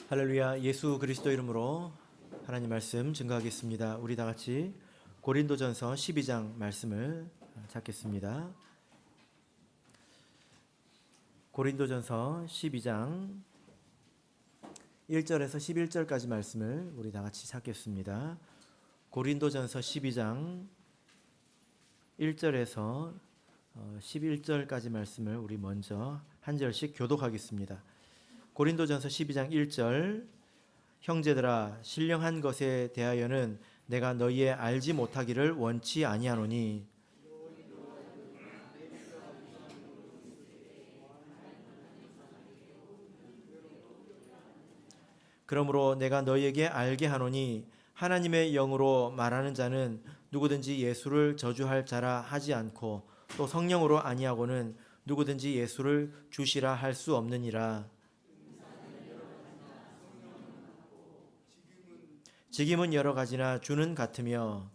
할렐루야. 예수 그리스도 이름으로 하나님 말씀 증거하겠습니다. 우리 다 같이 고린도전서 12장 말씀을 찾겠습니다. 고린도전서 12장 1절에서 11절까지 말씀을 우리 다 같이 찾겠습니다. 고린도전서 12장 1절에서 11절까지 말씀을 우리 먼저 한 절씩 교독하겠습니다. 고린도전서 12장 1절 형제들아 신령한 것에 대하여는 내가 너희의 알지 못하기를 원치 아니하노니 그러므로 내가 너희에게 알게 하노니 하나님의 영으로 말하는 자는 누구든지 예수를 저주할 자라 하지 않고 또 성령으로 아니하고는 누구든지 예수를 주시라 할 수 없느니라. 직임은 여러 가지나 주는 같으며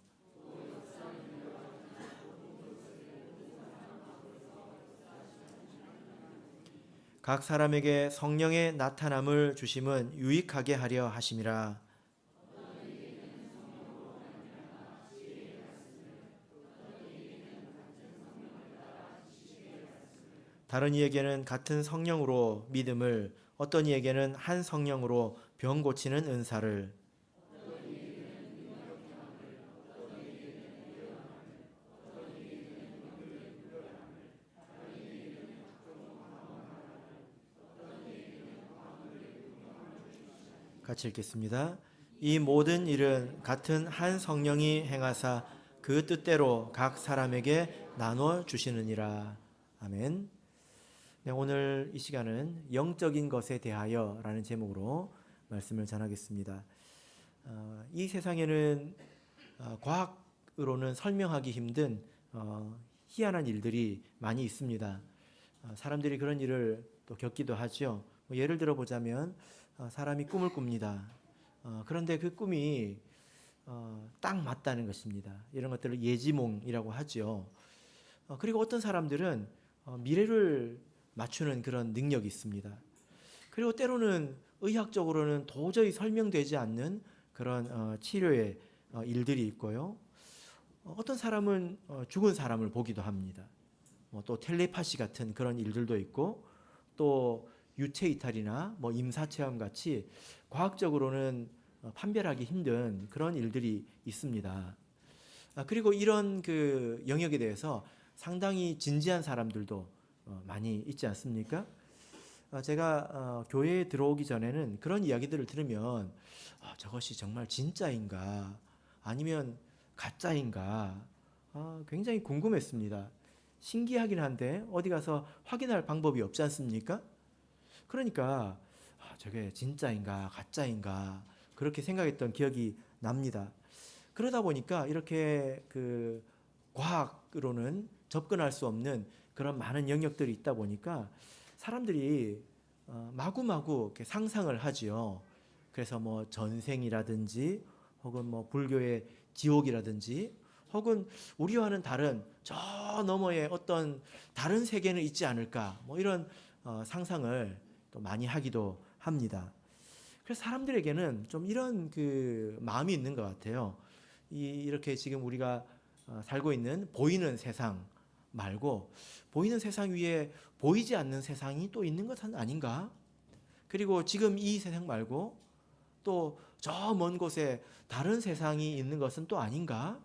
각 사람에게 성령의 나타남을 주심은 유익하게 하려 하심이라. 다른 이에게는 같은 성령으로 믿음을, 어떤 이에게는 한 성령으로 병 고치는 은사를, 같이 읽겠습니다. 이 모든 일은 같은 한 성령이 행하사 그 뜻대로 각 사람에게 나눠 주시느니라. 아멘. 네, 오늘 이 시간은 영적인 것에 대하여 라는 제목으로 말씀을 전하겠습니다. 이 세상에는 과학으로는 설명하기 힘든 희한한 일들이 많이 있습니다. 사람들이 그런 일을 또 겪기도 하죠. 예를 들어 보자면 사람이 꿈을 꿉니다. 그런데 그 꿈이 딱 맞다는 것입니다. 이런 것들을 예지몽이라고 하죠. 그리고 어떤 사람들은 미래를 맞추는 그런 능력이 있습니다. 그리고 때로는 의학적으로는 도저히 설명되지 않는 그런 치료의 일들이 있고요. 어떤 사람은 죽은 사람을 보기도 합니다. 또 텔레파시 같은 그런 일들도 있고 또 유체 이탈이나 임사 체험 같이 과학적으로는 판별하기 힘든 그런 일들이 있습니다. 그리고 이런 그 영역에 대해서 상당히 진지한 사람들도 많이 있지 않습니까? 제가 교회에 들어오기 전에는 그런 이야기들을 들으면 저것이 정말 진짜인가 아니면 가짜인가 굉장히 궁금했습니다. 신기하긴 한데 어디 가서 확인할 방법이 없지 않습니까? 그러니까 저게 진짜인가 가짜인가 그렇게 생각했던 기억이 납니다. 그러다 보니까 이렇게 그 과학으로는 접근할 수 없는 그런 많은 영역들이 있다 보니까 사람들이 마구마구 이렇게 상상을 하지요. 그래서 전생이라든지 혹은 불교의 지옥이라든지 혹은 우리와는 다른 저 너머에 어떤 다른 세계는 있지 않을까 이런 상상을 또 많이 하기도 합니다. 그래서 사람들에게는 좀 이런 그 마음이 있는 것 같아요. 이렇게 지금 우리가 살고 있는 보이는 세상 말고 보이는 세상 위에 보이지 않는 세상이 또 있는 것은 아닌가? 그리고 지금 이 세상 말고 또 저 먼 곳에 다른 세상이 있는 것은 또 아닌가?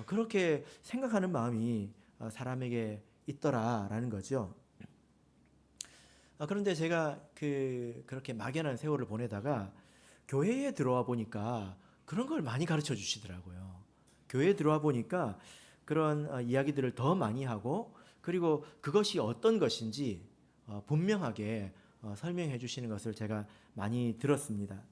그렇게 생각하는 마음이 사람에게 있더라라는 거죠. 그런데 제가 그렇게 막연한 세월을 보내다가 교회에 들어와 보니까 그런 걸 많이 가르쳐 주시더라고요. 교회에 들어와 보니까 그런 이야기들을 더 많이 하고 그리고 그것이 어떤 것인지 분명하게 설명해 주시는 것을 제가 많이 들었습니다.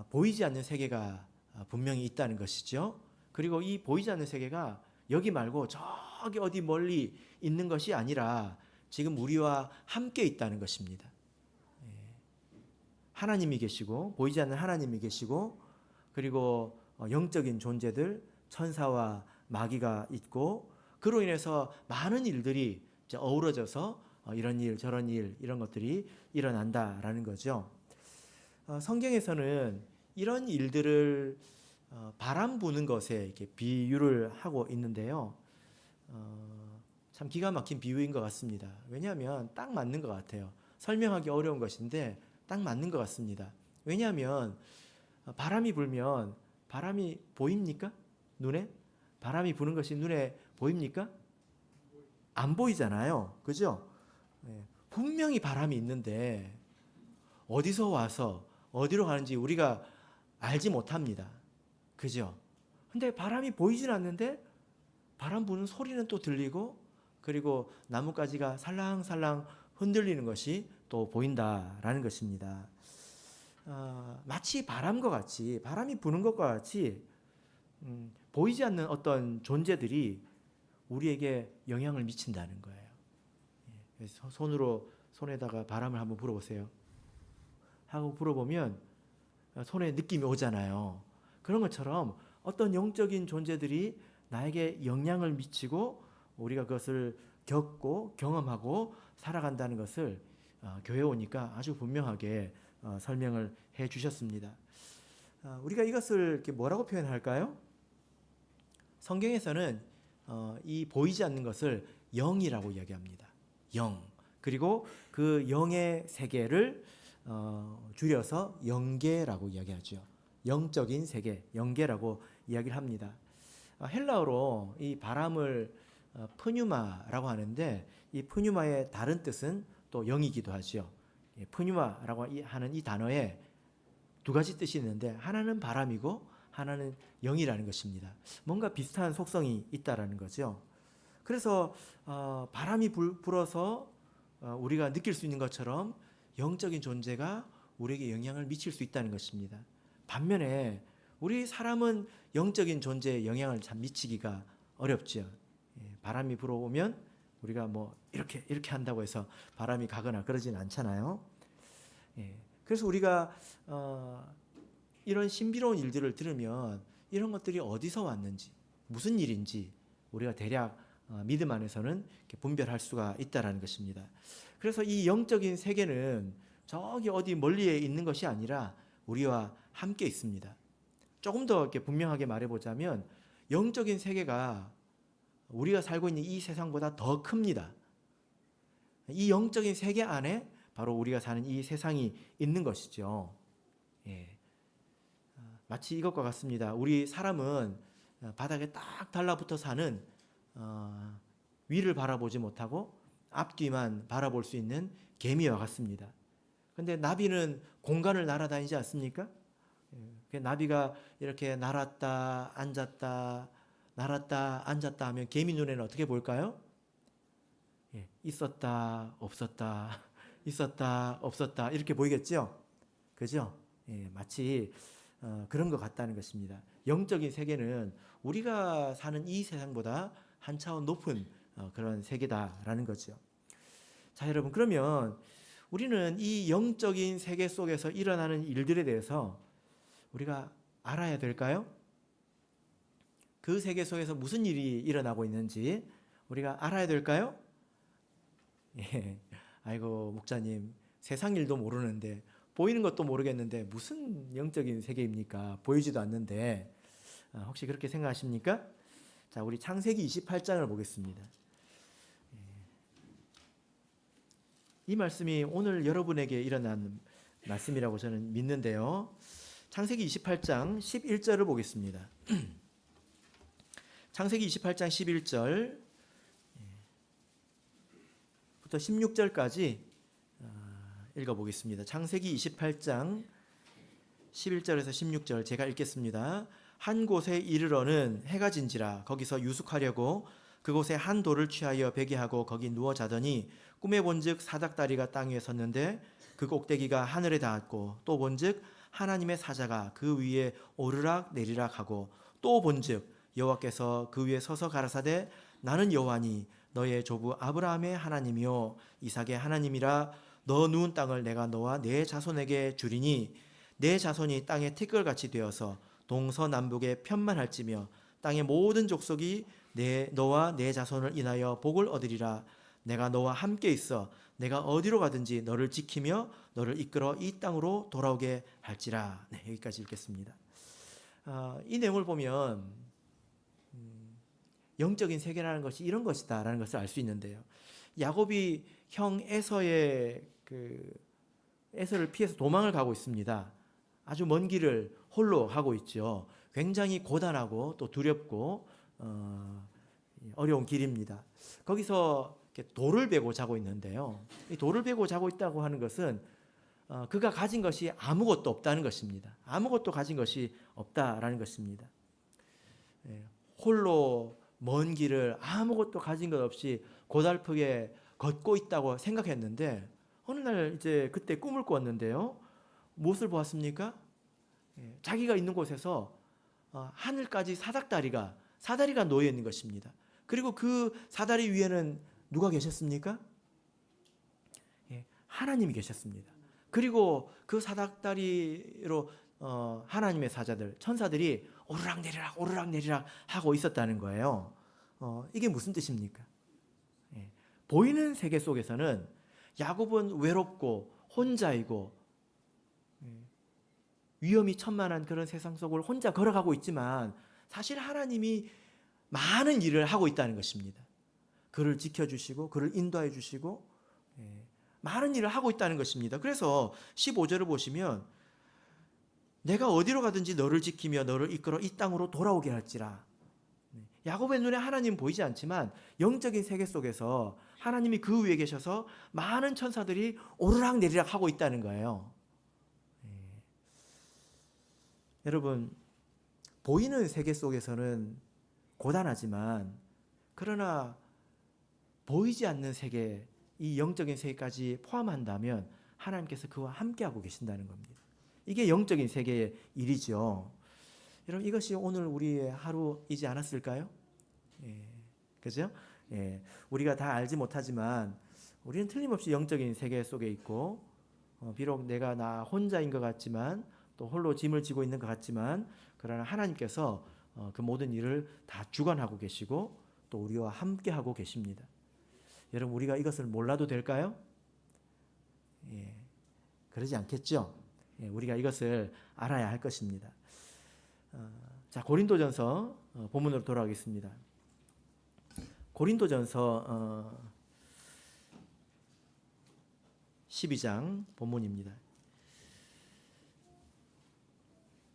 보이지 않는 세계가 분명히 있다는 것이죠. 그리고 이 보이지 않는 세계가 여기 말고 저기 어디 멀리 있는 것이 아니라 지금 우리와 함께 있다는 것입니다. 하나님이 계시고 보이지 않는 하나님이 계시고 그리고 영적인 존재들 천사와 마귀가 있고 그로 인해서 많은 일들이 어우러져서 이런 일 저런 일 이런 것들이 일어난다라는 거죠. 성경에서는 이런 일들을 바람 부는 것에 이렇게 비유를 하고 있는데요. 참 기가 막힌 비유인 것 같습니다. 왜냐하면 딱 맞는 것 같아요. 설명하기 어려운 것인데 딱 맞는 것 같습니다. 왜냐하면 바람이 불면 바람이 보입니까? 눈에? 바람이 부는 것이 눈에 보입니까? 안 보이잖아요. 그죠? 분명히 바람이 있는데 어디서 와서 어디로 가는지 우리가 알지 못합니다. 그죠? 근데 바람이 보이진 않는데 바람 부는 소리는 또 들리고 그리고 나뭇가지가 살랑살랑 흔들리는 것이 또 보인다라는 것입니다. 마치 바람과 같이 바람이 부는 것과 같이 보이지 않는 어떤 존재들이 우리에게 영향을 미친다는 거예요. 그래서 손에다가 바람을 한번 불어보세요. 하고 불어보면 손에 느낌이 오잖아요. 그런 것처럼 어떤 영적인 존재들이 나에게 영향을 미치고 우리가 그것을 겪고 경험하고 살아간다는 것을 교회 오니까 아주 분명하게 설명을 해 주셨습니다. 우리가 이것을 이렇게 뭐라고 표현할까요? 성경에서는 이 보이지 않는 것을 영이라고 이야기합니다. 영. 그리고 그 영의 세계를 줄여서 영계라고 이야기하죠. 영적인 세계, 영계라고 이야기를 합니다. 헬라어로 이 바람을 푸뉴마라고 하는데 이 푸뉴마의 다른 뜻은 또 영이기도 하죠. 푸뉴마라고 하는 이 단어에 두 가지 뜻이 있는데 하나는 바람이고 하나는 영이라는 것입니다. 뭔가 비슷한 속성이 있다라는 거죠. 그래서 바람이 불어서 우리가 느낄 수 있는 것처럼 영적인 존재가 우리에게 영향을 미칠 수 있다는 것입니다. 반면에 우리 사람은 영적인 존재에 영향을 참 미치기가 어렵죠. 바람이 불어오면 우리가 뭐 이렇게 한다고 해서 바람이 가거나 그러진 않잖아요. 그래서 우리가 이런 신비로운 일들을 들으면 이런 것들이 어디서 왔는지 무슨 일인지 우리가 대략 믿음 안에서는 분별할 수가 있다는 것입니다. 그래서 이 영적인 세계는 저기 어디 멀리에 있는 것이 아니라 우리와 함께 있습니다. 조금 더 이렇게 분명하게 말해보자면 영적인 세계가 우리가 살고 있는 이 세상보다 더 큽니다. 이 영적인 세계 안에 바로 우리가 사는 이 세상이 있는 것이죠. 마치 이것과 같습니다. 우리 사람은 바닥에 딱 달라붙어 사는 위를 바라보지 못하고 앞뒤만 바라볼 수 있는 개미와 같습니다. 근데 나비는 공간을 날아다니지 않습니까? 나비가 이렇게 날았다 앉았다 날았다 앉았다 하면 개미 눈에는 어떻게 보일까요? 있었다 없었다 있었다 없었다 이렇게 보이겠죠? 그죠? 마치 그런 것 같다는 것입니다. 영적인 세계는 우리가 사는 이 세상보다 한 차원 높은 그런 세계다라는 거죠. 자, 여러분, 그러면 우리는 이 영적인 세계 속에서 일어나는 일들에 대해서 우리가 알아야 될까요? 그 세계 속에서 무슨 일이 일어나고 있는지 우리가 알아야 될까요? 아이고, 목사님, 세상 일도 모르는데 보이는 것도 모르겠는데 무슨 영적인 세계입니까? 보이지도 않는데 혹시 그렇게 생각하십니까? 자, 우리 창세기 28장을 보겠습니다. 이 말씀이 오늘 여러분에게 일어난 말씀이라고 저는 믿는데요. 창세기 28장 11절을 보겠습니다. 창세기 28장 11절부터 16절까지 읽어보겠습니다. 창세기 28장 11절에서 16절 제가 읽겠습니다. 한 곳에 이르러는 해가 진지라 거기서 유숙하려고 그곳에 한 돌을 취하여 베게 하고 거기 누워 자더니 꿈에 본즉 사닥다리가 땅 위에 섰는데 그 꼭대기가 하늘에 닿았고 또 본즉 하나님의 사자가 그 위에 오르락 내리락 하고 또 본즉 여호와께서 그 위에 서서 가라사대 나는 여호와니 너의 조부 아브라함의 하나님이요 이삭의 하나님이라 너 누운 땅을 내가 너와 내 자손에게 주리니 내 자손이 땅의 티끌같이 되어서 동서남북에 편만할지며 땅의 모든 족속이 너와 내 자손을 인하여 복을 얻으리라 내가 너와 함께 있어 내가 어디로 가든지 너를 지키며 너를 이끌어 이 땅으로 돌아오게 할지라. 네, 여기까지 읽겠습니다. 이 내용을 보면 영적인 세계라는 것이 이런 것이다라는 것을 알 수 있는데요. 야곱이 형 에서의 에서를 피해서 도망을 가고 있습니다. 아주 먼 길을 홀로 가고 있죠. 굉장히 고단하고 또 두렵고 어려운 길입니다. 거기서 이렇게 돌을 베고 자고 있는데요. 이 돌을 베고 자고 있다고 하는 것은 그가 가진 것이 아무것도 없다는 것입니다. 아무것도 가진 것이 없다라는 것입니다. 홀로 먼 길을 아무것도 가진 것 없이 고달프게 걷고 있다고 생각했는데 어느 날 이제 그때 꿈을 꿨는데요. 무엇을 보았습니까? 자기가 있는 곳에서 하늘까지 사다리가 놓여 있는 것입니다. 그리고 그 사다리 위에는 누가 계셨습니까? 하나님이 계셨습니다. 그리고 그 사다리로 하나님의 사자들, 천사들이 오르락내리락 오르락내리락 하고 있었다는 거예요. 이게 무슨 뜻입니까? 보이는 세계 속에서는 야곱은 외롭고 혼자이고 위험이 천만한 그런 세상 속을 혼자 걸어가고 있지만 사실 하나님이 많은 일을 하고 있다는 것입니다. 그를 지켜주시고 그를 인도해 주시고 많은 일을 하고 있다는 것입니다. 그래서 15절을 보시면 내가 어디로 가든지 너를 지키며 너를 이끌어 이 땅으로 돌아오게 할지라. 야곱의 눈에 하나님 보이지 않지만 영적인 세계 속에서 하나님이 그 위에 계셔서 많은 천사들이 오르락내리락 하고 있다는 거예요. 여러분, 보이는 세계 속에서는 고단하지만 그러나 보이지 않는 세계, 이 영적인 세계까지 포함한다면 하나님께서 그와 함께하고 계신다는 겁니다. 이게 영적인 세계의 일이죠. 여러분, 이것이 오늘 우리의 하루이지 않았을까요? 그죠? 우리가 다 알지 못하지만 우리는 틀림없이 영적인 세계 속에 있고 비록 내가 나 혼자인 것 같지만 또 홀로 짐을 지고 있는 것 같지만 그러나 하나님께서 그 모든 일을 다 주관하고 계시고 또 우리와 함께하고 계십니다. 여러분, 우리가 이것을 몰라도 될까요? 그러지 않겠죠? 우리가 이것을 알아야 할 것입니다. 자, 고린도전서 본문으로 돌아가겠습니다. 고린도전서 12장 본문입니다.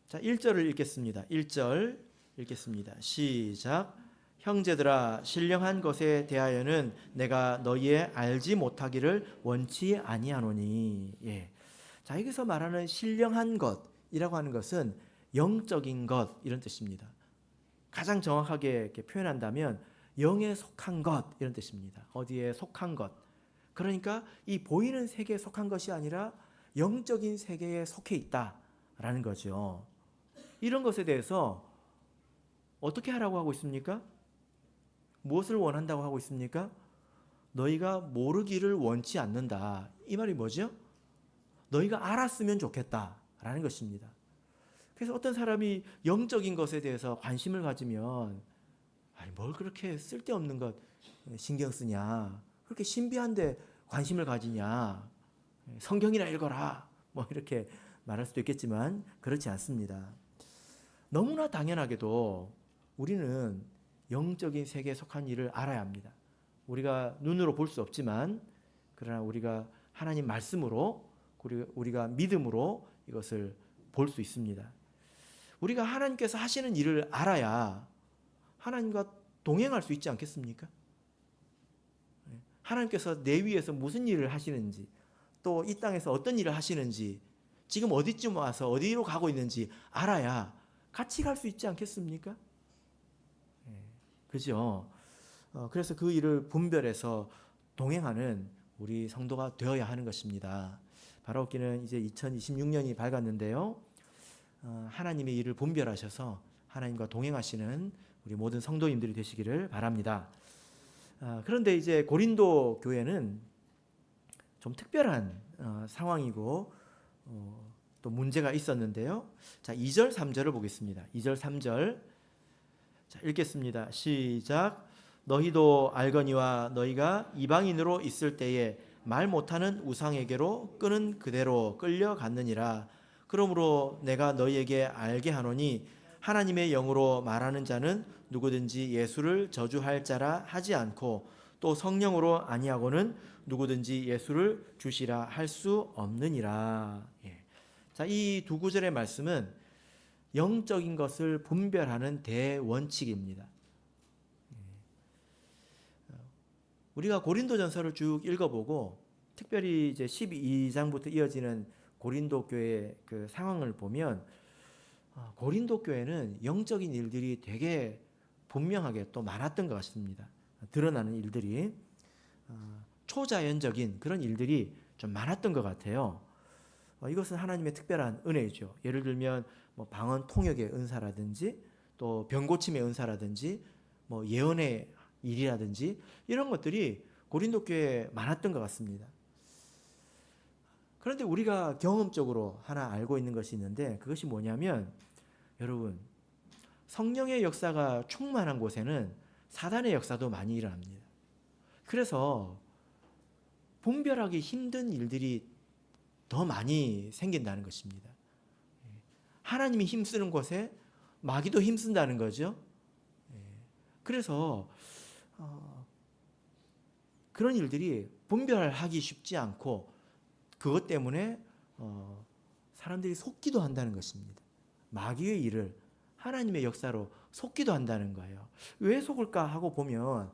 자, 1절을 읽겠습니다. 1절 읽겠습니다. 시작. 형제들아, 신령한 것에 대하여는 내가 너희의 알지 못하기를 원치 아니하노니. 자, 여기서 말하는 신령한 것이라고 하는 것은 영적인 것 이런 뜻입니다. 가장 정확하게 이렇게 표현한다면 영에 속한 것 이런 뜻입니다. 어디에 속한 것. 그러니까 이 보이는 세계에 속한 것이 아니라 영적인 세계에 속해 있다라는 거죠. 이런 것에 대해서 어떻게 하라고 하고 있습니까? 무엇을 원한다고 하고 있습니까? 너희가 모르기를 원치 않는다. 이 말이 뭐죠? 너희가 알았으면 좋겠다라는 것입니다. 그래서 어떤 사람이 영적인 것에 대해서 관심을 가지면 뭘 그렇게 쓸데없는 것 신경 쓰냐, 그렇게 신비한데 관심을 가지냐, 성경이나 읽어라, 뭐 이렇게 말할 수도 있겠지만 그렇지 않습니다. 너무나 당연하게도 우리는 영적인 세계에 속한 일을 알아야 합니다. 우리가 눈으로 볼 수 없지만 그러나 우리가 하나님 말씀으로 우리가 믿음으로 이것을 볼 수 있습니다. 우리가 하나님께서 하시는 일을 알아야 하나님과 동행할 수 있지 않겠습니까? 하나님께서 내 위에서 무슨 일을 하시는지, 또 이 땅에서 어떤 일을 하시는지, 지금 어디쯤 와서 어디로 가고 있는지 알아야 같이 갈 수 있지 않겠습니까? 그죠? 그래서 그 일을 분별해서 동행하는 우리 성도가 되어야 하는 것입니다. 바라옵기는 이제 2026년이 밝았는데요. 하나님의 일을 분별하셔서 하나님과 동행하시는 우리 모든 성도님들이 되시기를 바랍니다. 그런데 이제 고린도 교회는 좀 특별한 상황이고 또 문제가 있었는데요. 자, 2절 3절을 보겠습니다. 2절 3절 자, 읽겠습니다. 시작. 너희도 알거니와 너희가 이방인으로 있을 때에 말 못하는 우상에게로 끄는 그대로 끌려갔느니라. 그러므로 내가 너희에게 알게 하노니 하나님의 영으로 말하는 자는 누구든지 예수를 저주할 자라 하지 않고 또 성령으로 아니하고는 누구든지 예수를 주시라 할 수 없느니라. 자, 이 두 구절의 말씀은 영적인 것을 분별하는 대원칙입니다. 우리가 고린도전서를 쭉 읽어보고 특별히 이제 12장부터 이어지는 고린도 교회의 그 상황을 보면 고린도 교회는 영적인 일들이 되게 분명하게 또 많았던 것 같습니다. 드러나는 일들이 초자연적인 그런 일들이 좀 많았던 것 같아요. 이것은 하나님의 특별한 은혜이죠. 예를 들면 뭐 방언 통역의 은사라든지 또 병고침의 은사라든지 뭐 예언의 일이라든지 이런 것들이 고린도 교회에 많았던 것 같습니다. 그런데 우리가 경험적으로 하나 알고 있는 것이 있는데 그것이 뭐냐면 여러분 성령의 역사가 충만한 곳에는 사단의 역사도 많이 일어납니다. 그래서 분별하기 힘든 일들이 더 많이 생긴다는 것입니다. 하나님이 힘쓰는 곳에 마귀도 힘쓴다는 거죠. 그래서 그런 일들이 분별하기 쉽지 않고 그것 때문에 사람들이 속기도 한다는 것입니다. 마귀의 일을 하나님의 역사로 속기도 한다는 거예요. 왜 속을까 하고 보면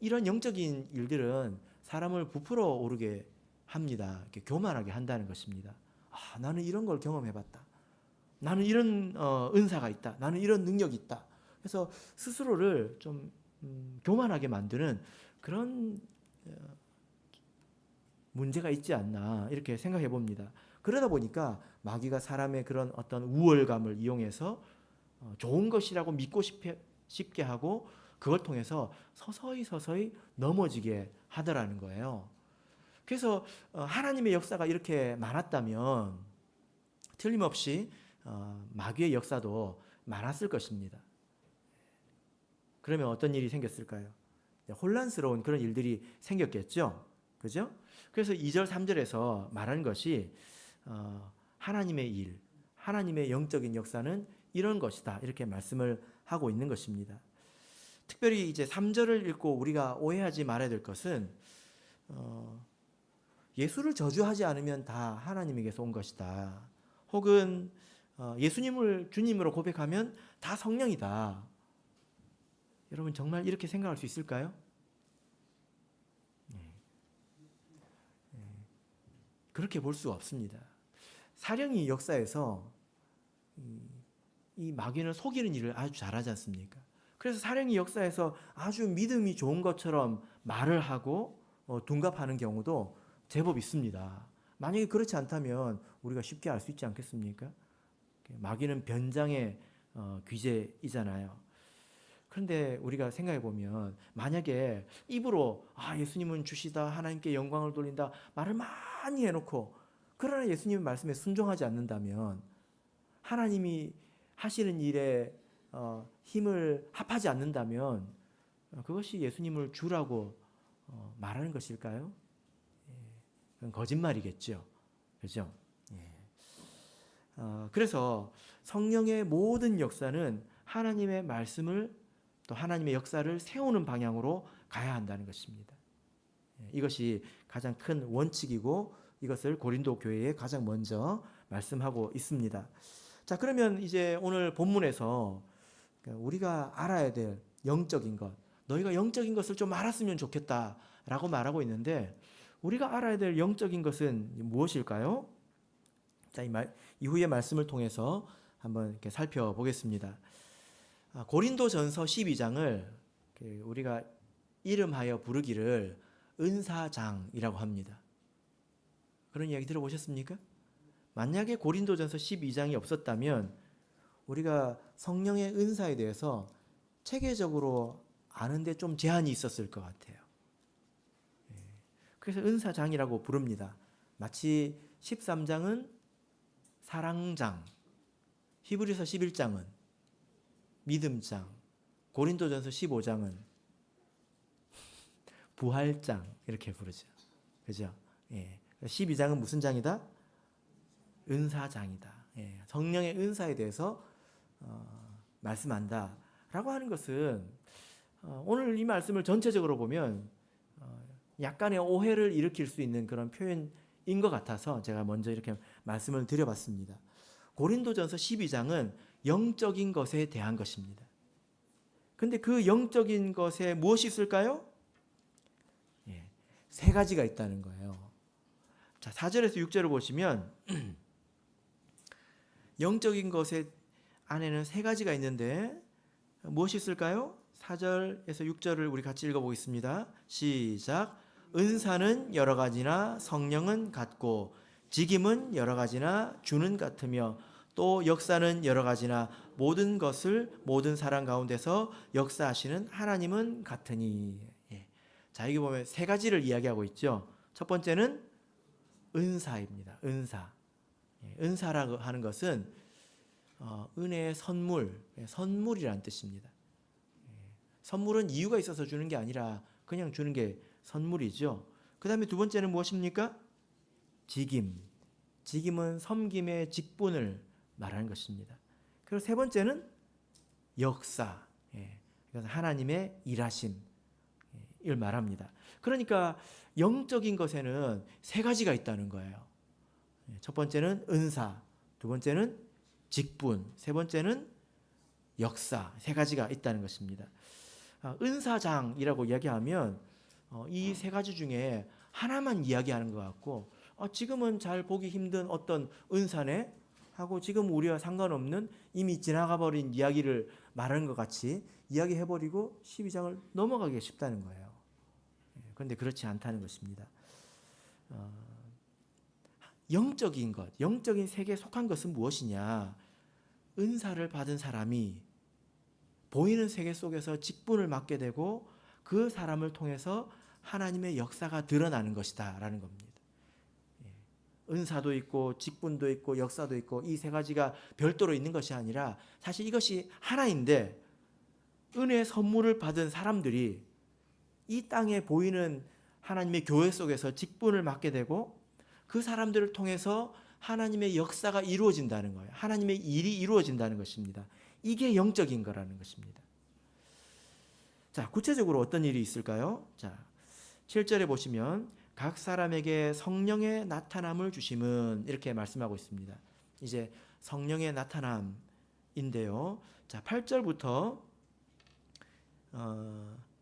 이런 영적인 일들은 사람을 부풀어 오르게 합니다. 이렇게 교만하게 한다는 것입니다. 나는 이런 걸 경험해봤다. 나는 이런 은사가 있다. 나는 이런 능력이 있다. 그래서 스스로를 좀 교만하게 만드는 그런 문제가 있지 않나 이렇게 생각해 봅니다. 그러다 보니까 마귀가 사람의 그런 어떤 우월감을 이용해서 좋은 것이라고 믿고 싶게 하고 그걸 통해서 서서히 넘어지게 하더라는 거예요. 그래서 하나님의 역사가 이렇게 많았다면 틀림없이 마귀의 역사도 많았을 것입니다. 그러면 어떤 일이 생겼을까요? 혼란스러운 그런 일들이 생겼겠죠. 그죠? 그래서 2절 3절에서 말하는 것이 하나님의 일, 하나님의 영적인 역사는 이런 것이다. 이렇게 말씀을 하고 있는 것입니다. 특별히 이제 3절을 읽고 우리가 오해하지 말아야 될 것은 예수를 저주하지 않으면 다 하나님에게서 온 것이다. 혹은 예수님을 주님으로 고백하면 다 성령이다. 여러분 정말 이렇게 생각할 수 있을까요? 그렇게 볼 수가 없습니다. 사령이 역사에서 이 마귀는 속이는 일을 아주 잘하지 않습니까? 그래서 사령이 역사에서 아주 믿음이 좋은 것처럼 말을 하고 둔갑하는 경우도 제법 있습니다. 만약에 그렇지 않다면 우리가 쉽게 알 수 있지 않겠습니까? 마귀는 변장의 귀재이잖아요. 그런데 우리가 생각해 보면 만약에 입으로 예수님은 주시다, 하나님께 영광을 돌린다 말을 많이 해놓고 그러나 예수님의 말씀에 순종하지 않는다면 하나님이 하시는 일에 힘을 합하지 않는다면 그것이 예수님을 주라고 말하는 것일까요? 그건 거짓말이겠죠. 그렇죠? 그래서 성령의 모든 역사는 하나님의 말씀을 또 하나님의 역사를 세우는 방향으로 가야 한다는 것입니다. 이것이 가장 큰 원칙이고 이것을 고린도 교회에 가장 먼저 말씀하고 있습니다. 자, 그러면 이제 오늘 본문에서 우리가 알아야 될 영적인 것, 너희가 영적인 것을 좀 알았으면 좋겠다라고 말하고 있는데 우리가 알아야 될 영적인 것은 무엇일까요? 자, 이후의 말씀을 통해서 한번 이렇게 살펴보겠습니다. 고린도전서 12장을 우리가 이름하여 부르기를 은사장이라고 합니다. 그런 이야기 들어보셨습니까? 만약에 고린도전서 12장이 없었다면 우리가 성령의 은사에 대해서 체계적으로 아는데 좀 제한이 있었을 것 같아요. 그래서 은사장이라고 부릅니다. 마치 13장은 사랑장, 히브리서 11장은 믿음장, 고린도전서 15장은 부활장 이렇게 부르죠. 그죠? 예. 12장은 무슨 장이다? 은사장이다. 예. 성령의 은사에 대해서 말씀한다. 라고 하는 것은 오늘 이 말씀을 전체적으로 보면 약간의 오해를 일으킬 수 있는 그런 표현인 것 같아서 제가 먼저 이렇게 말씀을 드려봤습니다. 고린도전서 12장은 영적인 것에 대한 것입니다. 근데 그 영적인 것에 무엇이 있을까요? 예, 세 가지가 있다는 거예요. 자, 4절에서 6절을 보시면 영적인 것의 안에는 세 가지가 있는데 무엇이 있을까요? 4절에서 6절을 우리 같이 읽어보겠습니다. 시작. 은사는 여러 가지나 성령은 같고 직임은 여러 가지나 주는 같으며 또 역사는 여러 가지나 모든 것을 모든 사람 가운데서 역사하시는 하나님은 같으니. 예. 자, 여기 보면 세 가지를 이야기하고 있죠. 첫 번째는 은사입니다. 은사. 예. 은사라고 하는 것은 은혜의 선물, 선물이라는 뜻입니다. 선물은 이유가 있어서 주는 게 아니라 그냥 주는 게 선물이죠. 그 다음에 두 번째는 무엇입니까? 직임. 직임은 섬김의 직분을 말하는 것입니다. 그리고 세 번째는 역사. 이것은 하나님의 일하심을 말합니다. 그러니까 영적인 것에는 세 가지가 있다는 거예요. 첫 번째는 은사, 두 번째는 직분, 세 번째는 역사, 세 가지가 있다는 것입니다. 은사장이라고 이야기하면 이 세 가지 중에 하나만 이야기하는 것 같고 지금은 잘 보기 힘든 어떤 은사네 하고 지금 우리와 상관없는 이미 지나가 버린 이야기를 말하는 것 같이 이야기해버리고 12장을 넘어가기가 쉽다는 거예요. 그런데 그렇지 않다는 것입니다. 영적인 것, 영적인 세계에 속한 것은 무엇이냐? 은사를 받은 사람이 보이는 세계 속에서 직분을 맡게 되고 그 사람을 통해서 하나님의 역사가 드러나는 것이다 라는 겁니다. 은사도 있고 직분도 있고 역사도 있고 이 세 가지가 별도로 있는 것이 아니라 사실 이것이 하나인데 은혜의 선물을 받은 사람들이 이 땅에 보이는 하나님의 교회 속에서 직분을 맡게 되고 그 사람들을 통해서 하나님의 역사가 이루어진다는 거예요. 하나님의 일이 이루어진다는 것입니다. 이게 영적인 거라는 것입니다. 자, 구체적으로 어떤 일이 있을까요? 자, 7절에 보시면 각 사람에게 성령의 나타남을 주심은 이렇게 말씀하고 있습니다. 이제 성령의 나타남인데요. 자, 8절부터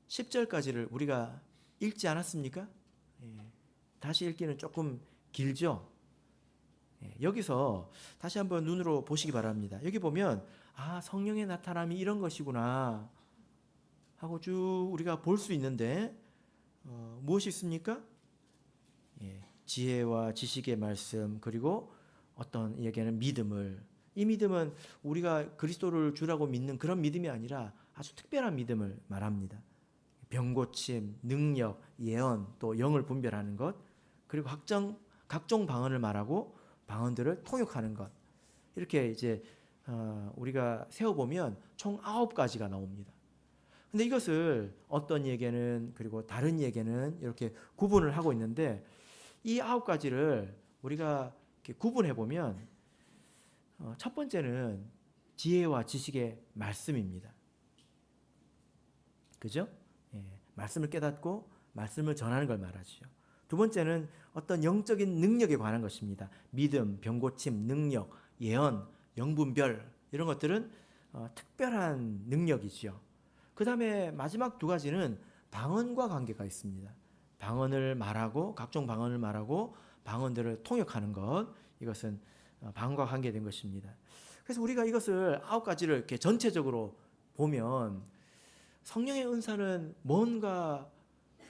10절까지를 우리가 읽지 않았습니까? 다시 읽기는 조금 길죠? 여기서 다시 한번 눈으로 보시기 바랍니다. 여기 보면 성령의 나타남이 이런 것이구나 하고 쭉 우리가 볼 수 있는데 무엇이 있습니까? 지혜와 지식의 말씀 그리고 어떤 얘기는 믿음을 이 믿음은 우리가 그리스도를 주라고 믿는 그런 믿음이 아니라 아주 특별한 믿음을 말합니다. 병고침, 능력, 예언 또 영을 분별하는 것 그리고 각종 방언을 말하고 방언들을 통역하는 것 이렇게 이제 우리가 세어보면 총 9가지가 나옵니다. 근데 이것을 어떤 예계는 그리고 다른 예계는 이렇게 구분을 하고 있는데 이 9가지를 우리가 이렇게 구분해 보면 첫 번째는 지혜와 지식의 말씀입니다. 그죠? 말씀을 깨닫고 말씀을 전하는 걸 말하죠. 두 번째는 어떤 영적인 능력에 관한 것입니다. 믿음, 병고침, 능력, 예언, 영분별 이런 것들은 특별한 능력이죠. 그 다음에 마지막 두 가지는 방언과 관계가 있습니다. 방언을 말하고 각종 방언을 말하고 방언들을 통역하는 것 이것은 방언과 관계된 것입니다. 그래서 우리가 이것을 9가지를 이렇게 전체적으로 보면 성령의 은사는 뭔가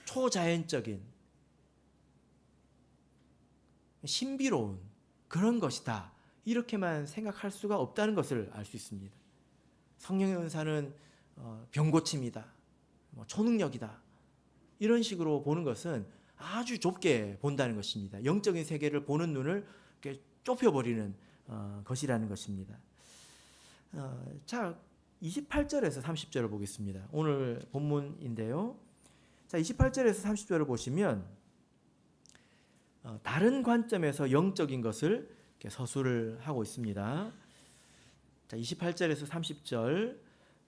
초자연적인 신비로운 그런 것이다 이렇게만 생각할 수가 없다는 것을 알 수 있습니다. 성령의 은사는 병고침이다 초능력이다 이런 식으로 보는 것은 아주 좁게 본다는 것입니다. 영적인 세계를 보는 눈을 이렇게 좁혀버리는 것이라는 것입니다. 자, 28절에서 30절을 보겠습니다. 오늘 본문인데요. 자, 28절에서 30절을 보시면 다른 관점에서 영적인 것을 이렇게 서술을 하고 있습니다. 자, 28절에서 30절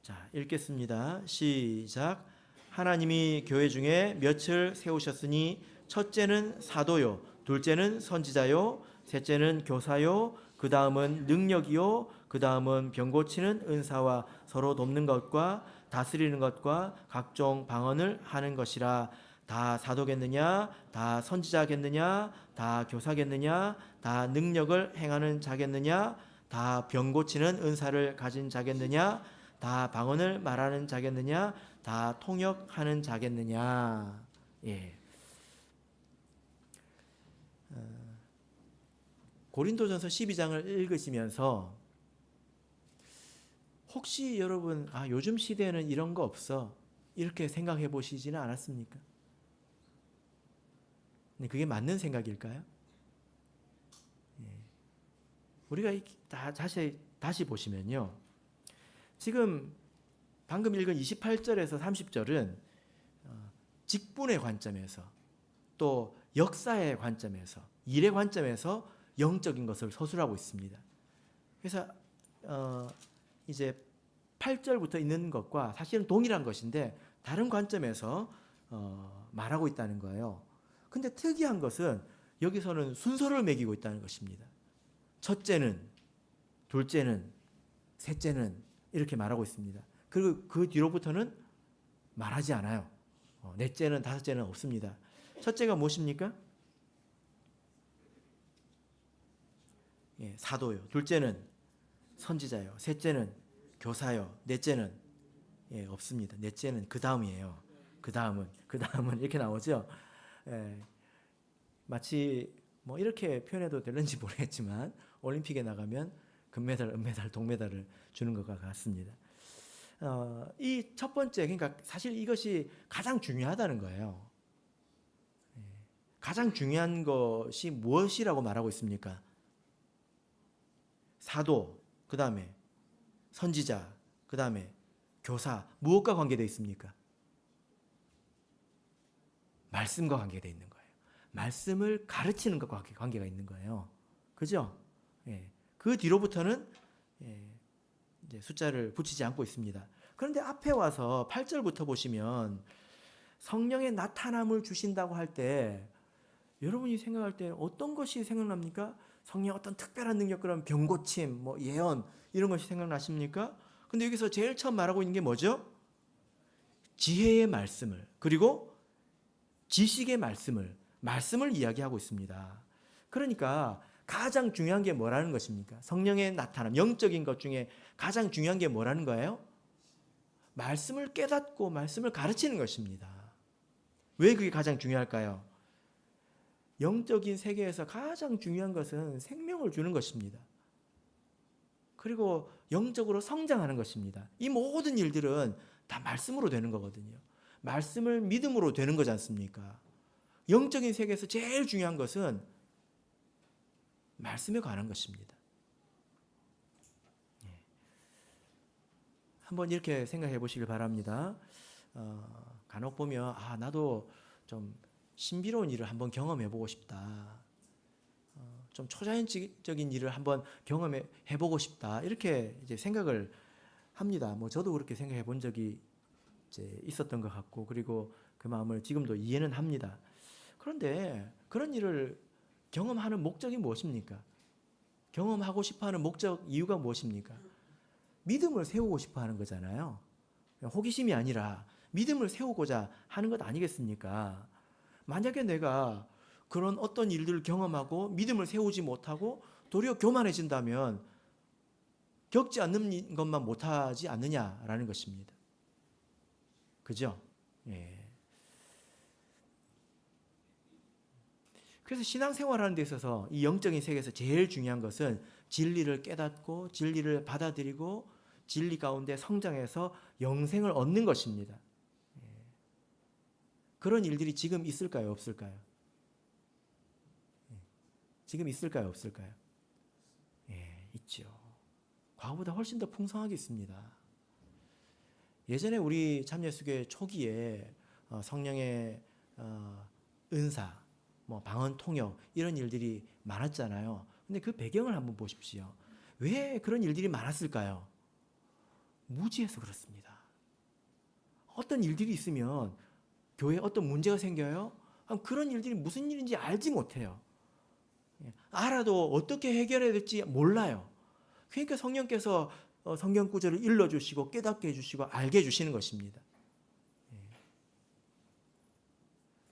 자, 읽겠습니다. 시작. 하나님이 교회 중에 몇을 세우셨으니 첫째는 사도요, 둘째는 선지자요, 셋째는 교사요, 그 다음은 능력이요, 그 다음은 병 고치는 은사와 서로 돕는 것과 다스리는 것과 각종 방언을 하는 것이라. 다 사도겠느냐? 다 선지자겠느냐? 다 교사겠느냐? 다 능력을 행하는 자겠느냐? 다 병 고치는 은사를 가진 자겠느냐? 다 방언을 말하는 자겠느냐? 다 통역하는 자겠느냐? 예. 고린도전서 12장을 읽으시면서 혹시 여러분 요즘 시대에는 이런 거 없어 이렇게 생각해 보시지는 않았습니까? 그게 맞는 생각일까요? 예. 우리가 다시 보시면요, 지금 방금 읽은 28절에서 30절은 직분의 관점에서 또 역사의 관점에서 일의 관점에서 영적인 것을 서술하고 있습니다. 그래서 이제 8절부터 있는 것과 사실은 동일한 것인데 다른 관점에서 말하고 있다는 거예요. 근데 특이한 것은 여기서는 순서를 매기고 있다는 것입니다. 첫째는, 둘째는, 셋째는 이렇게 말하고 있습니다. 그리고 그 뒤로부터는 말하지 않아요. 넷째는, 다섯째는 없습니다. 첫째가 무엇입니까? 예, 사도요. 둘째는 선지자요. 셋째는 교사요. 넷째는 없습니다. 넷째는 그 다음이에요. 그 다음은 이렇게 나오죠. 예, 마치 뭐 이렇게 표현해도 되는지 모르겠지만 올림픽에 나가면 금메달, 은메달, 동메달을 주는 것과 같습니다. 이 첫 번째, 그러니까 사실 이것이 가장 중요하다는 거예요. 예, 가장 중요한 것이 무엇이라고 말하고 있습니까? 사도, 그 다음에 선지자, 그 다음에 교사, 무엇과 관계되어 있습니까? 말씀과 관계되어 있는 거예요. 말씀을 가르치는 것과 관계가 있는 거예요. 그죠? 예. 그 뒤로부터는 이제 숫자를 붙이지 않고 있습니다. 그런데 앞에 와서 8절부터 보시면 성령의 나타남을 주신다고 할 때 여러분이 생각할 때 어떤 것이 생각납니까? 성령 어떤 특별한 능력, 그런 병고침, 뭐 예언 이런 것이 생각나십니까? 근데 여기서 제일 처음 말하고 있는 게 뭐죠? 지혜의 말씀을, 그리고 지식의 말씀을 이야기하고 있습니다. 그러니까 가장 중요한 게 뭐라는 것입니까? 성령의 나타남, 영적인 것 중에 가장 중요한 게 뭐라는 거예요? 말씀을 깨닫고 말씀을 가르치는 것입니다. 왜 그게 가장 중요할까요? 영적인 세계에서 가장 중요한 것은 생명을 주는 것입니다. 그리고 영적으로 성장하는 것입니다. 이 모든 일들은 다 말씀으로 되는 거거든요. 말씀을 믿음으로 되는 거지 않습니까? 영적인 세계에서 제일 중요한 것은 말씀에 관한 것입니다. 한번 이렇게 생각해 보시길 바랍니다. 간혹 보면 나도 좀 신비로운 일을 한번 경험해 보고 싶다. 좀 초자연적인 일을 한번 경험해 보고 싶다. 이렇게 이제 생각을 합니다. 뭐 저도 그렇게 생각해 본 적이 이제 있었던 것 같고, 그리고 그 마음을 지금도 이해는 합니다. 그런데 그런 일을 경험하는 목적이 무엇입니까? 경험하고 싶어하는 목적, 이유가 무엇입니까? 믿음을 세우고 싶어하는 거잖아요. 호기심이 아니라 믿음을 세우고자 하는 것 아니겠습니까? 만약에 내가 그런 어떤 일들을 경험하고 믿음을 세우지 못하고 도리어 교만해진다면 겪지 않는 것만 못하지 않느냐라는 것입니다. 그죠? 예. 그래서 신앙생활하는 데 있어서 이 영적인 세계에서 제일 중요한 것은 진리를 깨닫고 진리를 받아들이고 진리 가운데 성장해서 영생을 얻는 것입니다. 예. 그런 일들이 지금 있을까요? 없을까요? 예. 지금 있을까요? 없을까요? 예, 있죠. 과거보다 훨씬 더 풍성하게 있습니다. 예전에 우리 참예수교 초기에 성령의 은사, 뭐 방언 통역 이런 일들이 많았잖아요. 근데 그 배경을 한번 보십시오. 왜 그런 일들이 많았을까요? 무지해서 그렇습니다. 어떤 일들이 있으면 교회에 어떤 문제가 생겨요? 그런 일들이 무슨 일인지 알지 못해요. 알아도 어떻게 해결해야 될지 몰라요. 그러니까 성령께서 성경 구절을 일러주시고 깨닫게 해주시고 알게 해주시는 것입니다.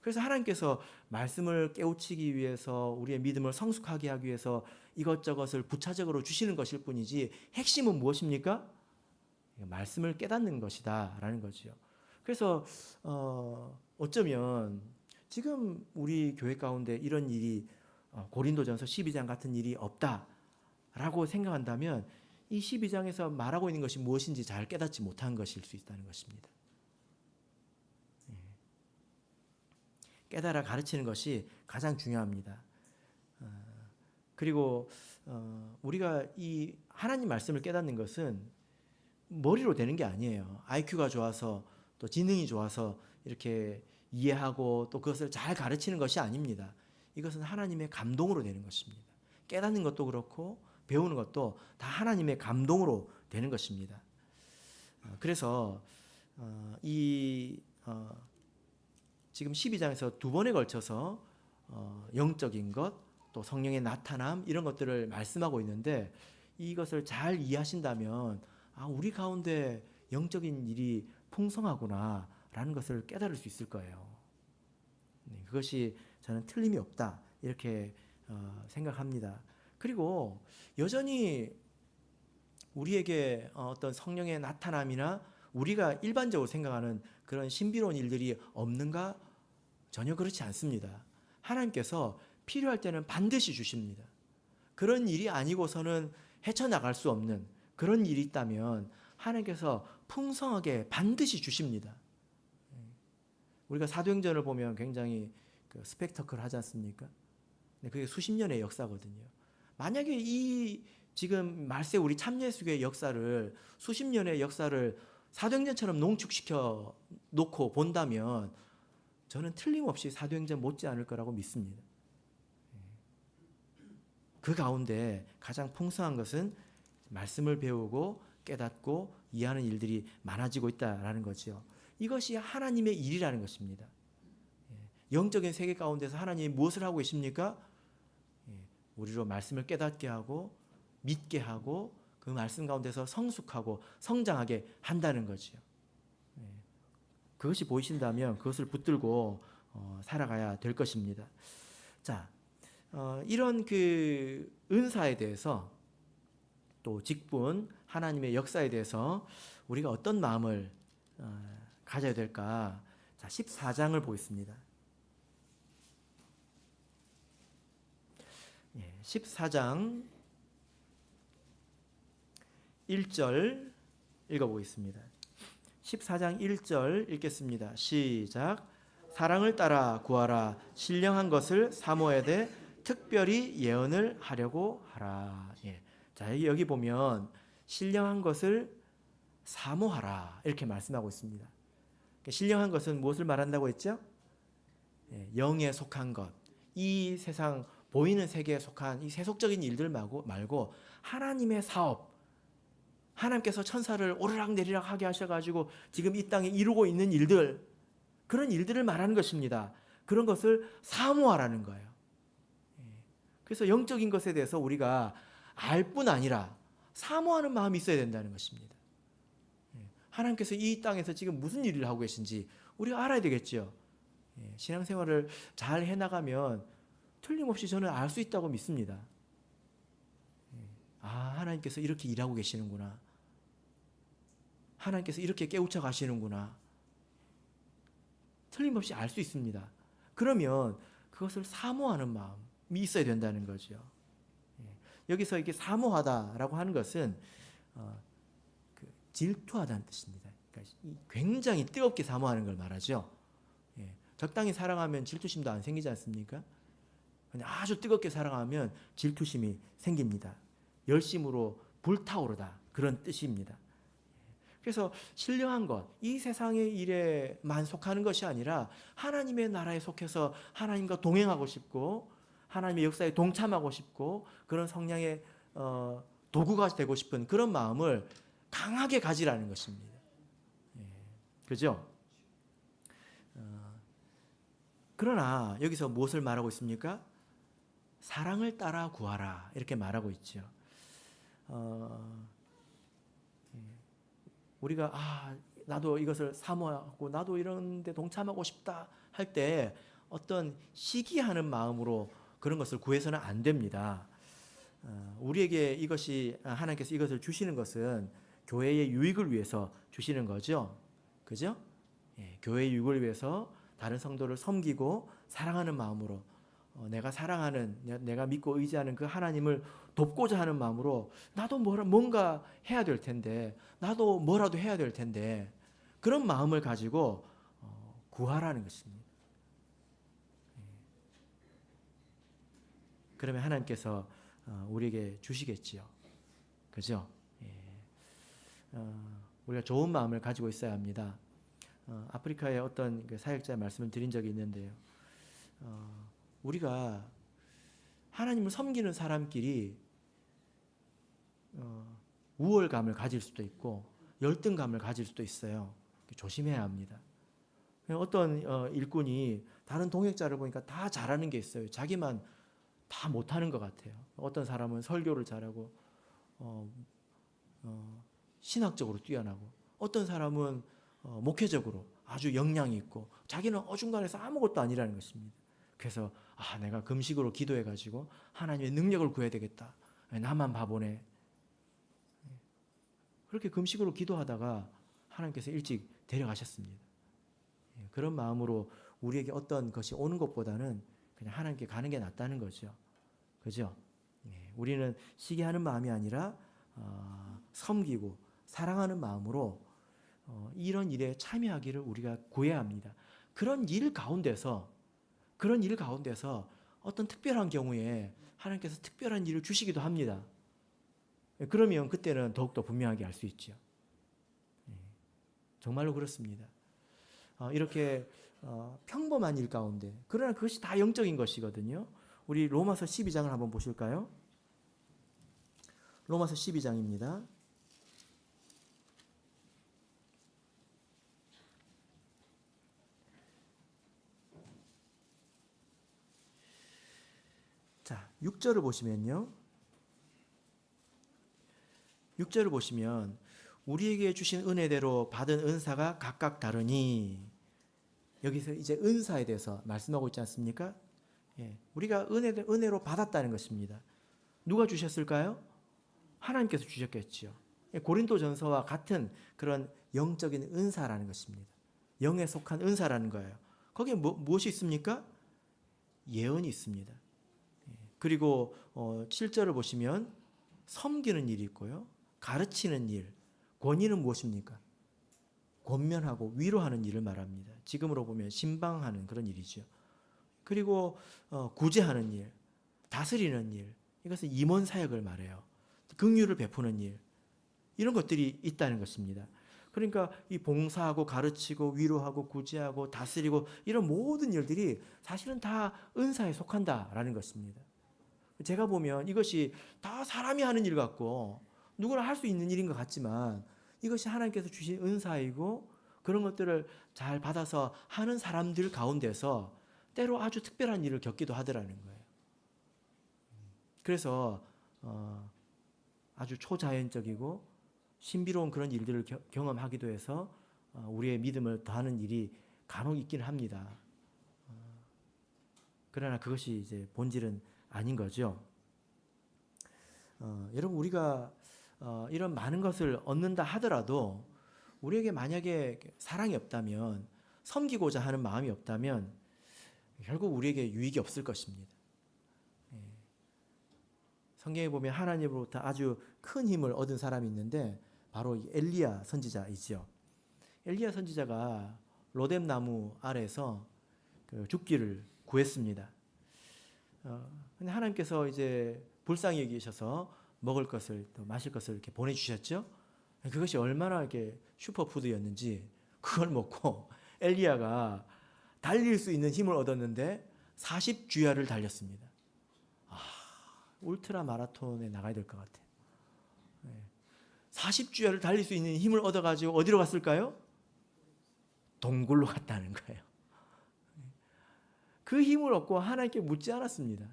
그래서 하나님께서 말씀을 깨우치기 위해서 우리의 믿음을 성숙하게 하기 위해서 이것저것을 부차적으로 주시는 것일 뿐이지 핵심은 무엇입니까? 말씀을 깨닫는 것이다 라는 거죠. 그래서 어쩌면 지금 우리 교회 가운데 이런 일이 고린도전서 12장 같은 일이 없다라고 생각한다면 이 12장에서 말하고 있는 것이 무엇인지 잘 깨닫지 못한 것일 수 있다는 것입니다. 깨달아 가르치는 것이 가장 중요합니다. 그리고 우리가 이 하나님 말씀을 깨닫는 것은 머리로 되는 게 아니에요. IQ가 좋아서 또 지능이 좋아서 이렇게 이해하고 또 그것을 잘 가르치는 것이 아닙니다. 이것은 하나님의 감동으로 되는 것입니다. 깨닫는 것도 그렇고 배우는 것도 다 하나님의 감동으로 되는 것입니다. 그래서 지금 12장에서 두 번에 걸쳐서 영적인 것, 또 성령의 나타남 이런 것들을 말씀하고 있는데 이것을 잘 이해하신다면 우리 가운데 영적인 일이 풍성하구나 라는 것을 깨달을 수 있을 거예요. 그것이 저는 틀림이 없다 이렇게 생각합니다. 그리고 여전히 우리에게 어떤 성령의 나타남이나 우리가 일반적으로 생각하는 그런 신비로운 일들이 없는가? 전혀 그렇지 않습니다. 하나님께서 필요할 때는 반드시 주십니다. 그런 일이 아니고서는 헤쳐나갈 수 없는 그런 일이 있다면 하나님께서 풍성하게 반드시 주십니다. 우리가 사도행전을 보면 굉장히 스펙터클 하지 않습니까? 그게 수십 년의 역사거든요. 만약에 이 지금 말세 우리 참예수교의 역사를 수십 년의 역사를 사도행전처럼 농축시켜 놓고 본다면 저는 틀림없이 사도행전 못지 않을 거라고 믿습니다. 그 가운데 가장 풍성한 것은 말씀을 배우고 깨닫고 이해하는 일들이 많아지고 있다라는 거죠. 이것이 하나님의 일이라는 것입니다. 영적인 세계 가운데서 하나님이 무엇을 하고 계십니까? 우리로 말씀을 깨닫게 하고 믿게 하고 그 말씀 가운데서 성숙하고 성장하게 한다는 거죠. 그것이 보이신다면 그것을 붙들고 살아가야 될 것입니다. 자, 이런 그 은사에 대해서 또 직분 하나님의 역사에 대해서 우리가 어떤 마음을 가져야 될까? 자, 14장을 보겠습니다. 14장 1절 읽어보겠습니다. 14장 1절 읽겠습니다. 시작. 사랑을 따라 구하라. 신령한 것을 사모해야 돼 특별히 예언을 하려고 하라. 자, 여기 보면 신령한 것을 사모하라 이렇게 말씀하고 있습니다. 신령한 것은 무엇을 말한다고 했죠? 영에 속한 것, 이 세상 보이는 세계에 속한 이 세속적인 일들 말고 하나님의 사업, 하나님께서 천사를 오르락내리락 하게 하셔가지고 지금 이 땅에 이루고 있는 일들, 그런 일들을 말하는 것입니다. 그런 것을 사모하라는 거예요. 그래서 영적인 것에 대해서 우리가 알 뿐 아니라 사모하는 마음이 있어야 된다는 것입니다. 하나님께서 이 땅에서 지금 무슨 일을 하고 계신지 우리가 알아야 되겠죠. 신앙생활을 잘 해나가면 틀림없이 저는 알 수 있다고 믿습니다. 하나님께서 이렇게 일하고 계시는구나. 하나님께서 이렇게 깨우쳐 가시는구나. 틀림없이 알 수 있습니다. 그러면 그것을 사모하는 마음이 있어야 된다는 거죠. 여기서 이렇게 사모하다라고 하는 것은 질투하다는 뜻입니다. 그러니까 굉장히 뜨겁게 사모하는 걸 말하죠. 적당히 사랑하면 질투심도 안 생기지 않습니까? 그냥 아주 뜨겁게 사랑하면 질투심이 생깁니다. 열심으로 불타오르다 그런 뜻입니다. 그래서 신령한 것, 이 세상의 일에만 속하는 것이 아니라 하나님의 나라에 속해서 하나님과 동행하고 싶고 하나님의 역사에 동참하고 싶고 그런 성량의 도구가 되고 싶은 그런 마음을 강하게 가지라는 것입니다. 그죠? 그러나 여기서 무엇을 말하고 있습니까? 사랑을 따라 구하라 이렇게 말하고 있죠. 우리가 나도 이것을 사모하고 나도 이런 데 동참하고 싶다 할 때 어떤 시기하는 마음으로 그런 것을 구해서는 안 됩니다. 우리에게 이것이 하나님께서 이것을 주시는 것은 교회의 유익을 위해서 주시는 거죠. 그죠? 교회의 유익을 위해서 다른 성도를 섬기고 사랑하는 마음으로 내가 사랑하는 내가 믿고 의지하는 그 하나님을 돕고자 하는 마음으로 나도 뭔가 해야 될 텐데 나도 뭐라도 해야 될 텐데 그런 마음을 가지고 구하라는 것입니다. 그러면 하나님께서 우리에게 주시겠지요. 그죠? 우리가 좋은 마음을 가지고 있어야 합니다. 아프리카의 어떤 그 사역자의 말씀을 드린 적이 있는데요. 우리가 하나님을 섬기는 사람끼리 우월감을 가질 수도 있고 열등감을 가질 수도 있어요. 조심해야 합니다. 어떤 일꾼이 다른 동역자를 보니까 다 잘하는 게 있어요. 자기만 다 못하는 것 같아요. 어떤 사람은 설교를 잘하고 신학적으로 뛰어나고 어떤 사람은 목회적으로 아주 역량이 있고 자기는 어중간해서 아무것도 아니라는 것입니다. 그래서 내가 금식으로 기도해가지고 하나님의 능력을 구해야 되겠다. 나만 바보네. 그렇게 금식으로 기도하다가 하나님께서 일찍 데려가셨습니다. 그런 마음으로 우리에게 어떤 것이 오는 것보다는 그냥 하나님께 가는 게 낫다는 거죠. 그죠? 우리는 시기하는 마음이 아니라 섬기고 사랑하는 마음으로 이런 일에 참여하기를 우리가 구해야 합니다. 그런 일 가운데서 어떤 특별한 경우에 하나님께서 특별한 일을 주시기도 합니다. 그러면 그때는 더욱더 분명하게 알 수 있죠. 정말로 그렇습니다. 이렇게 평범한 일 가운데 그러나 그것이 다 영적인 것이거든요. 우리 로마서 12장을 한번 보실까요? 로마서 12장입니다. 자, 6절을 보시면요. 6절을 보시면 우리에게 주신 은혜대로 받은 은사가 각각 다르니 여기서 이제 은사에 대해서 말씀하고 있지 않습니까? 우리가 은혜로 받았다는 것입니다. 누가 주셨을까요? 하나님께서 주셨겠지요. 고린도전서와 같은 그런 영적인 은사라는 것입니다. 영에 속한 은사라는 거예요. 거기에 무엇이 있습니까? 예언이 있습니다. 그리고 7절을 보시면 섬기는 일이 있고요. 가르치는 일, 권위는 무엇입니까? 권면하고 위로하는 일을 말합니다. 지금으로 보면 신방하는 그런 일이죠. 그리고 구제하는 일, 다스리는 일, 이것은 임원 사역을 말해요. 긍휼을 베푸는 일, 이런 것들이 있다는 것입니다. 그러니까 이 봉사하고 가르치고 위로하고 구제하고 다스리고 이런 모든 일들이 사실은 다 은사에 속한다라는 것입니다. 제가 보면 이것이 다 사람이 하는 일 같고 누구나 할 수 있는 일인 것 같지만 이것이 하나님께서 주신 은사이고 그런 것들을 잘 받아서 하는 사람들 가운데서 때로 아주 특별한 일을 겪기도 하더라는 거예요. 그래서 아주 초자연적이고 신비로운 그런 일들을 경험하기도 해서 우리의 믿음을 더하는 일이 간혹 있기는 합니다. 그러나 그것이 이제 본질은 아닌 거죠. 여러분 우리가 이런 많은 것을 얻는다 하더라도 우리에게 만약에 사랑이 없다면 섬기고자 하는 마음이 없다면 결국 우리에게 유익이 없을 것입니다. 성경에 보면 하나님으로부터 아주 큰 힘을 얻은 사람이 있는데 바로 엘리야 선지자이죠. 엘리야 선지자가 로뎀 나무 아래에서 죽기를 구했습니다. 근데 하나님께서 이제 불쌍히 여기셔서 먹을 것을 또 마실 것을 이렇게 보내주셨죠. 그것이 얼마나 이렇게 슈퍼푸드였는지 그걸 먹고 엘리야가 달릴 수 있는 힘을 얻었는데 40주야를 달렸습니다. 울트라 마라톤에 나가야 될 것 같아요. 40주야를 달릴 수 있는 힘을 얻어가지고 어디로 갔을까요? 동굴로 갔다는 거예요. 그 힘을 얻고 하나님께 묻지 않았습니다.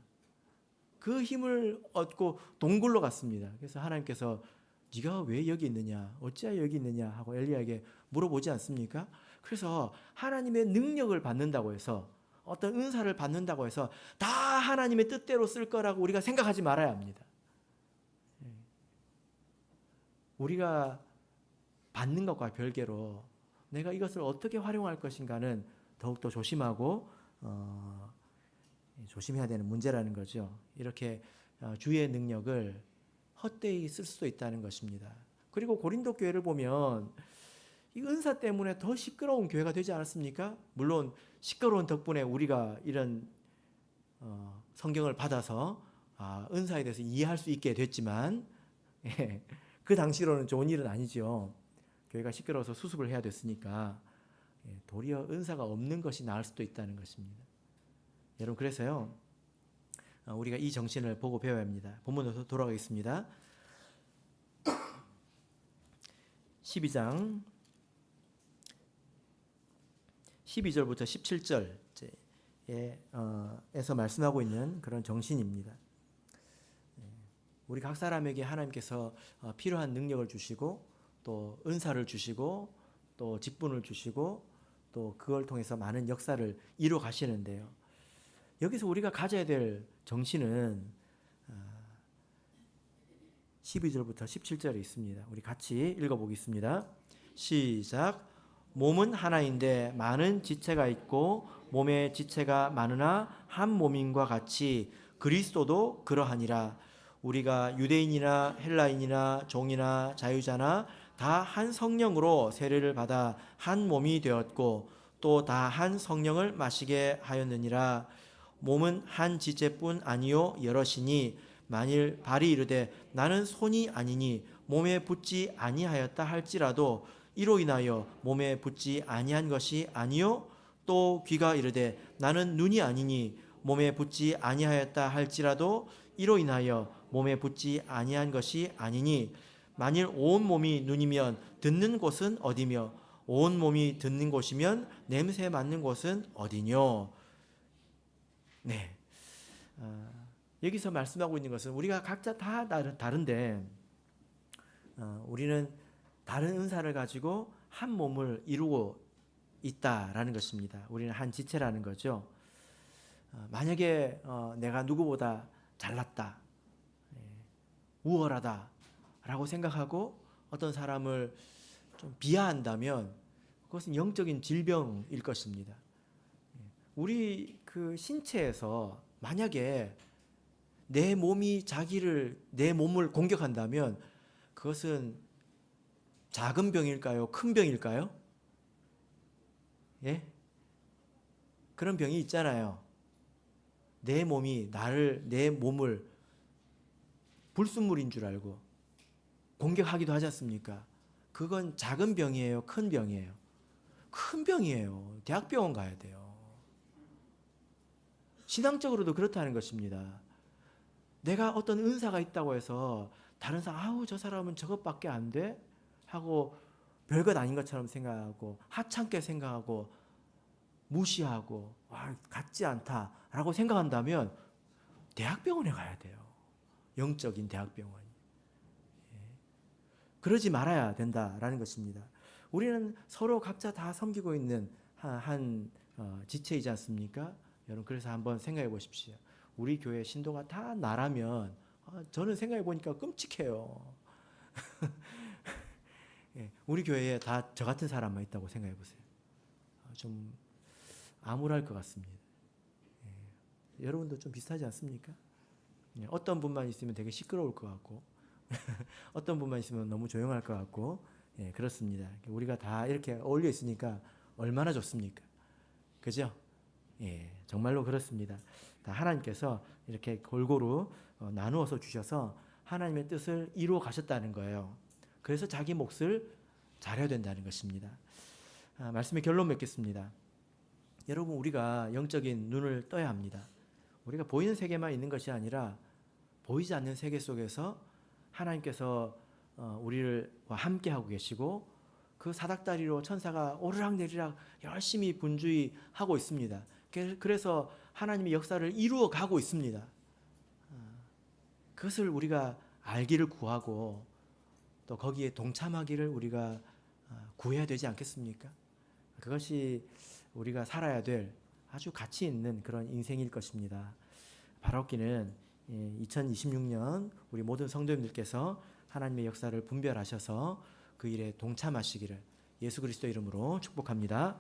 그 힘을 얻고 동굴로 갔습니다. 그래서 하나님께서 네가 왜 여기 있느냐, 어찌하여 여기 있느냐 하고 엘리야에게 물어보지 않습니까? 그래서 하나님의 능력을 받는다고 해서, 어떤 은사를 받는다고 해서 다 하나님의 뜻대로 쓸 거라고 우리가 생각하지 말아야 합니다. 우리가 받는 것과 별개로 내가 이것을 어떻게 활용할 것인가는 더욱더 조심하고 조심해야 되는 문제라는 거죠. 이렇게 주의 능력을 헛되이 쓸 수도 있다는 것입니다. 그리고 고린도 교회를 보면 이 은사 때문에 더 시끄러운 교회가 되지 않았습니까? 물론 시끄러운 덕분에 우리가 이런 성경을 받아서 은사에 대해서 이해할 수 있게 됐지만 그 당시로는 좋은 일은 아니죠. 교회가 시끄러워서 수습을 해야 됐으니까 도리어 은사가 없는 것이 나을 수도 있다는 것입니다. 여러분, 그래서요 우리가 이 정신을 보고 배워야 합니다. 본문으로 돌아가겠습니다. 12장 12절부터 17절에서 말씀하고 있는 그런 정신입니다. 우리 각 사람에게 하나님께서 필요한 능력을 주시고 또 은사를 주시고 또 직분을 주시고 또 그걸 통해서 많은 역사를 이루어 가시는데요. 여기서 우리가 가져야 될 정신은 12절부터 17절에 있습니다. 우리 같이 읽어보겠습니다. 시작. 몸은 하나인데 많은 지체가 있고 몸의 지체가 많으나 한 몸인과 같이 그리스도도 그러하니라. 우리가 유대인이나 헬라인이나 종이나 자유자나 다 한 성령으로 세례를 받아 한 몸이 되었고 또 다 한 성령을 마시게 하였느니라. 몸은 한 지체뿐 아니요 여럿이니 만일 발이 이르되 나는 손이 아니니 몸에 붙지 아니하였다 할지라도 이로 인하여 몸에 붙지 아니한 것이 아니요 또 귀가 이르되 나는 눈이 아니니 몸에 붙지 아니하였다 할지라도 이로 인하여 몸에 붙지 아니한 것이 아니니 만일 온 몸이 눈이면 듣는 곳은 어디며 온 몸이 듣는 곳이면 냄새 맡는 곳은 어디뇨. 네. 여기서 말씀하고 있는 것은 우리가 각자 다 다른데 우리는 다른 은사를 가지고 한 몸을 이루고 있다라는 것입니다. 우리는 한 지체라는 거죠. 만약에 내가 누구보다 잘났다, 우월하다라고 생각하고 어떤 사람을 좀 비하한다면 그것은 영적인 질병일 것입니다. 우리 그 신체에서 만약에 내 몸이 내 몸을 공격한다면 그것은 작은 병일까요? 큰 병일까요? 예? 그런 병이 있잖아요. 내 몸을 불순물인 줄 알고 공격하기도 하지 않습니까? 그건 작은 병이에요? 큰 병이에요? 큰 병이에요. 대학병원 가야 돼요. 신앙적으로도 그렇다는 것입니다. 내가 어떤 은사가 있다고 해서 다른 사람 아우 저 사람은 저것밖에 안 돼? 하고 별것 아닌 것처럼 생각하고 하찮게 생각하고 무시하고 같지 않다라고 생각한다면 대학병원에 가야 돼요. 영적인 대학병원. 그러지 말아야 된다라는 것입니다. 우리는 서로 각자 다 섬기고 있는 한 지체이지 않습니까? 여러분, 그래서 한번 생각해 보십시오. 우리 교회 신도가 다 나라면 저는 생각해 보니까 끔찍해요. 우리 교회에 다 저 같은 사람만 있다고 생각해 보세요. 좀 암울할 것 같습니다. 여러분도 좀 비슷하지 않습니까? 어떤 분만 있으면 되게 시끄러울 것 같고 어떤 분만 있으면 너무 조용할 것 같고 그렇습니다. 우리가 다 이렇게 어울려 있으니까 얼마나 좋습니까? 그죠? 정말로 그렇습니다. 다 하나님께서 이렇게 골고루 나누어서 주셔서 하나님의 뜻을 이루어 가셨다는 거예요. 그래서 자기 몫을 잘해야 된다는 것입니다. 말씀의 결론 맺겠습니다. 여러분, 우리가 영적인 눈을 떠야 합니다. 우리가 보이는 세계만 있는 것이 아니라 보이지 않는 세계 속에서 하나님께서 우리와 함께하고 계시고 그 사닥다리로 천사가 오르락내리락 열심히 분주히 하고 있습니다. 그래서 하나님의 역사를 이루어 가고 있습니다. 그것을 우리가 알기를 구하고 또 거기에 동참하기를 우리가 구해야 되지 않겠습니까? 그것이 우리가 살아야 될 아주 가치 있는 그런 인생일 것입니다. 바라옵기는 2026년 우리 모든 성도님들께서 하나님의 역사를 분별하셔서 그 일에 동참하시기를 예수 그리스도 이름으로 축복합니다.